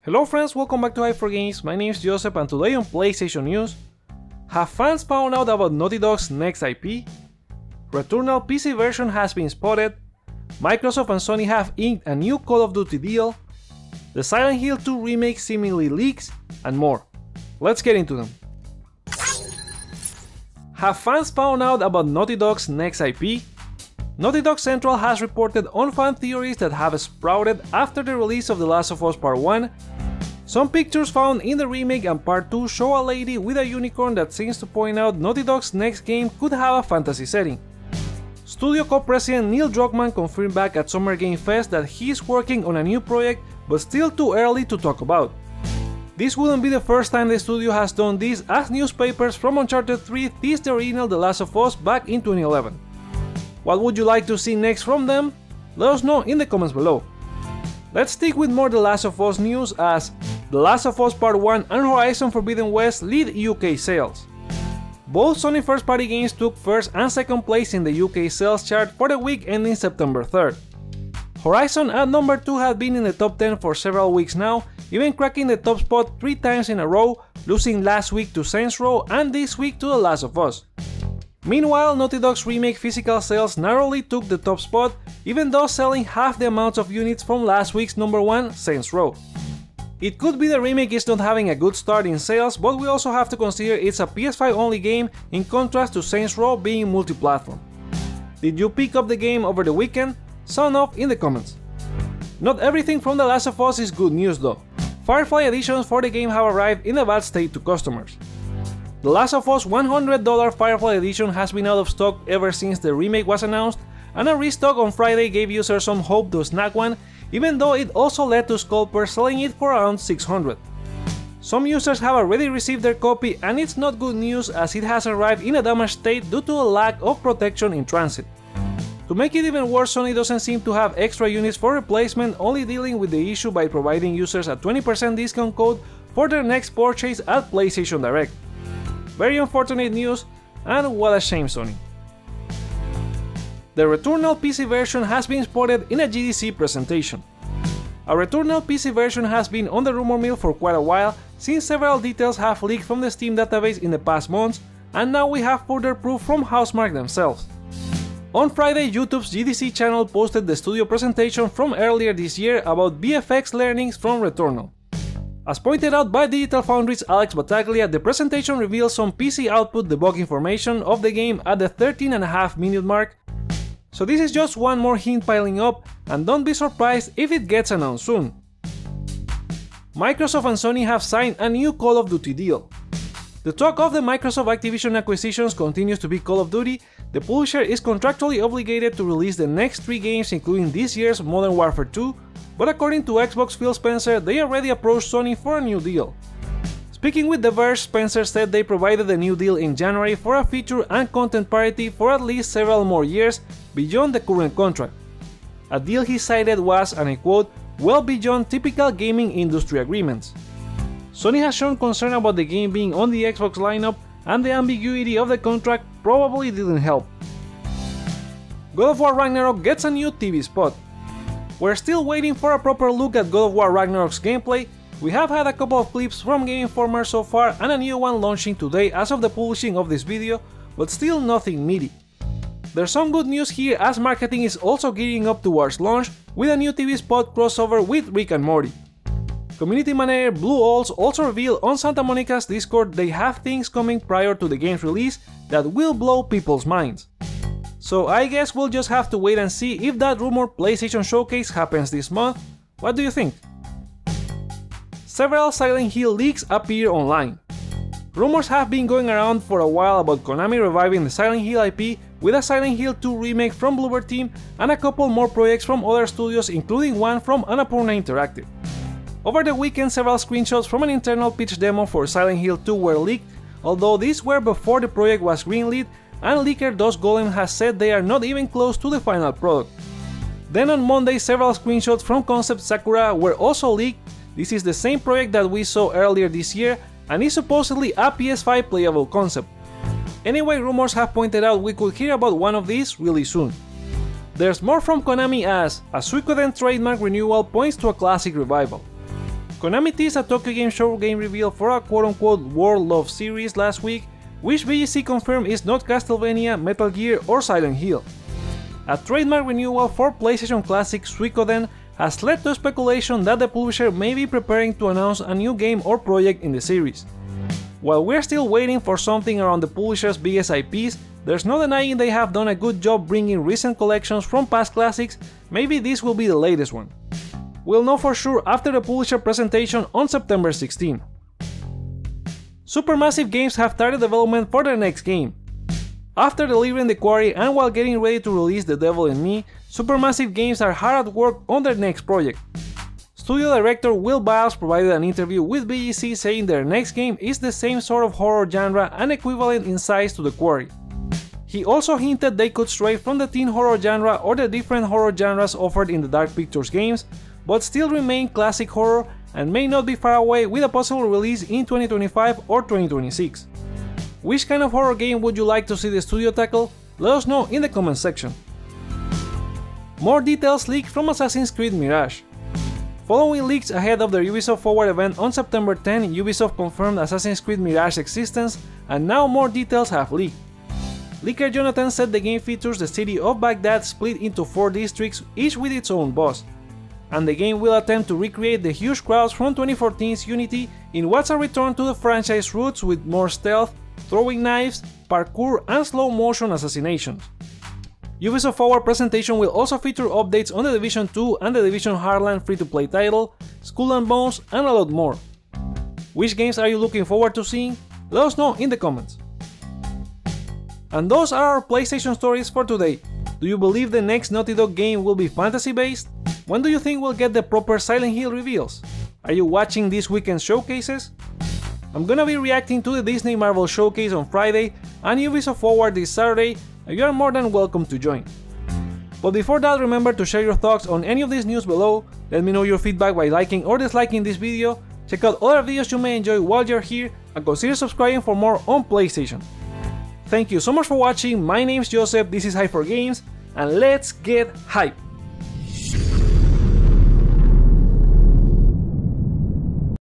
Hello friends, welcome back to Hypergames. My name is Joseph and today on PlayStation News, have fans found out about Naughty Dog's next IP? Returnal PC version has been spotted, Microsoft and Sony have inked a new Call of Duty deal, the Silent Hill 2 remake seemingly leaks, and more. Let's get into them. Have fans found out about Naughty Dog's next IP? Naughty Dog Central has reported on fan theories that have sprouted after the release of The Last of Us Part 1. Some pictures found in the remake and Part 2 show a lady with a unicorn that seems to point out Naughty Dog's next game could have a fantasy setting. Studio co-president Neil Druckmann confirmed back at Summer Game Fest that he is working on a new project, but still too early to talk about. This wouldn't be the first time the studio has done this, as newspapers from Uncharted 3 teased the original The Last of Us back in 2011. What would you like to see next from them? Let us know in the comments below. Let's stick with more The Last of Us news, as The Last of Us Part 1 and Horizon Forbidden West lead UK sales. Both Sony first-party games took first and second place in the UK sales chart for the week ending September 3rd. Horizon at number 2 had been in the top 10 for several weeks now, even cracking the top spot 3 times in a row, losing last week to Saints Row and this week to The Last of Us. Meanwhile, Naughty Dog's remake physical sales narrowly took the top spot, even though selling half the amount of units from last week's number 1, Saints Row. It could be the remake is not having a good start in sales, but we also have to consider it's a PS5 only game in contrast to Saints Row being multi-platform. Did you pick up the game over the weekend? Sound off in the comments. Not everything from The Last of Us is good news though. Firefly Editions for the game have arrived in a bad state to customers. The Last of Us $100 Firefly Edition has been out of stock ever since the remake was announced, and a restock on Friday gave users some hope to snag one, even though it also led to scalpers selling it for around $600. Some users have already received their copy, and it's not good news as it has arrived in a damaged state due to a lack of protection in transit. To make it even worse, Sony doesn't seem to have extra units for replacement, only dealing with the issue by providing users a 20% discount code for their next purchase at PlayStation Direct. Very unfortunate news, and what a shame, Sony. The Returnal PC version has been spotted in a GDC presentation. A Returnal PC version has been on the rumor mill for quite a while, since several details have leaked from the Steam database in the past months, and now we have further proof from Housemarque themselves. On Friday, YouTube's GDC channel posted the studio presentation from earlier this year about VFX learnings from Returnal. As pointed out by Digital Foundry's Alex Battaglia, the presentation reveals some PC output debug information of the game at the 13.5-minute mark. So this is just one more hint piling up, and don't be surprised if it gets announced soon. Microsoft and Sony have signed a new Call of Duty deal. The talk of the Microsoft Activision acquisitions continues to be Call of Duty. The publisher is contractually obligated to release the next 3 games, including this year's Modern Warfare 2, but according to Xbox Phil Spencer, they already approached Sony for a new deal. Speaking with The Verge, Spencer said they provided a new deal in January for a feature and content parity for at least several more years beyond the current contract. A deal he cited was, and I quote, well beyond typical gaming industry agreements. Sony has shown concern about the game being on the Xbox lineup, and the ambiguity of the contract probably didn't help. God of War Ragnarok gets a new TV spot. We're still waiting for a proper look at God of War Ragnarok's gameplay. We have had a couple of clips from Game Informer so far and a new one launching today as of the publishing of this video, but still nothing meaty. There's some good news here as marketing is also gearing up towards launch with a new TV spot crossover with Rick and Morty. Community manager Blue Alls also revealed on Santa Monica's Discord they have things coming prior to the game's release that will blow people's minds. So I guess we'll just have to wait and see if that rumored PlayStation showcase happens this month. What do you think? Several Silent Hill leaks appear online. Rumors have been going around for a while about Konami reviving the Silent Hill IP with a Silent Hill 2 remake from Bluebird Team and a couple more projects from other studios, including one from Annapurna Interactive. Over the weekend, several screenshots from an internal pitch demo for Silent Hill 2 were leaked, although these were before the project was greenlit, and leaker Dust Golem has said they are not even close to the final product. Then on Monday, several screenshots from Concept Sakura were also leaked. This is the same project that we saw earlier this year, and is supposedly a PS5 playable concept. Anyway, rumors have pointed out we could hear about one of these really soon. There's more from Konami as a Suikoden trademark renewal points to a classic revival. Konami teased a Tokyo Game Show game reveal for a quote-unquote World Love series last week, which VGC confirmed is not Castlevania, Metal Gear or Silent Hill. A trademark renewal for PlayStation Classic Suikoden has led to speculation that the publisher may be preparing to announce a new game or project in the series. While we're still waiting for something around the publisher's biggest IPs, there's no denying they have done a good job bringing recent collections from past classics. Maybe this will be the latest one. We'll know for sure after the publisher presentation on September 16. Supermassive Games have started development for their next game. After delivering The Quarry and while getting ready to release The Devil in Me, Supermassive Games are hard at work on their next project. Studio director Will Biles provided an interview with VGC saying their next game is the same sort of horror genre and equivalent in size to The Quarry. He also hinted they could stray from the teen horror genre or the different horror genres offered in the Dark Pictures games, but still remain classic horror and may not be far away with a possible release in 2025 or 2026. Which kind of horror game would you like to see the studio tackle? Let us know in the comment section. More details leaked from Assassin's Creed Mirage. Following leaks ahead of the Ubisoft Forward event on September 10, Ubisoft confirmed Assassin's Creed Mirage's existence, and now more details have leaked. Leaker Jonathan said the game features the city of Baghdad split into 4 districts, each with its own boss, and the game will attempt to recreate the huge crowds from 2014's Unity in what's a return to the franchise roots with more stealth, throwing knives, parkour and slow motion assassinations. Ubisoft Forward presentation will also feature updates on The Division 2 and The Division Heartland free-to-play title, Skull and Bones and a lot more. Which games are you looking forward to seeing? Let us know in the comments. And those are our PlayStation stories for today. Do you believe the next Naughty Dog game will be fantasy-based? When do you think we'll get the proper Silent Hill reveals? Are you watching this weekend's showcases? I'm gonna be reacting to the Disney Marvel Showcase on Friday and Ubisoft Forward this Saturday, and you are more than welcome to join. But before that, remember to share your thoughts on any of this news below, let me know your feedback by liking or disliking this video, check out other videos you may enjoy while you're here, and consider subscribing for more on PlayStation. Thank you so much for watching, my name's Joseph, this is Hype for Games, and let's get hype!